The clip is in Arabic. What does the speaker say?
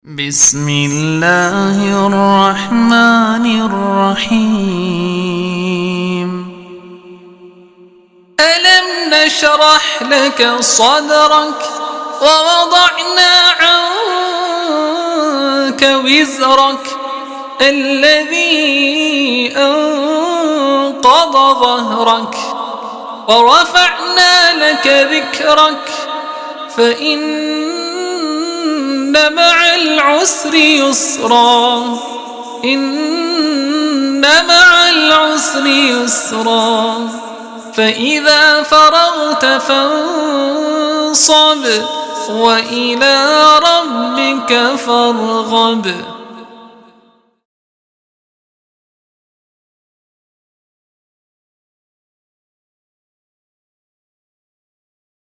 بسم الله الرحمن الرحيم. ألم نشرح لك صدرك ووضعنا عنك وزرك الذي أنقض ظهرك ورفعنا لك ذكرك فإن مع العسر يسرا إن مع العسر يسرا فإذا فرغت فانصب وإلى ربك فارغب.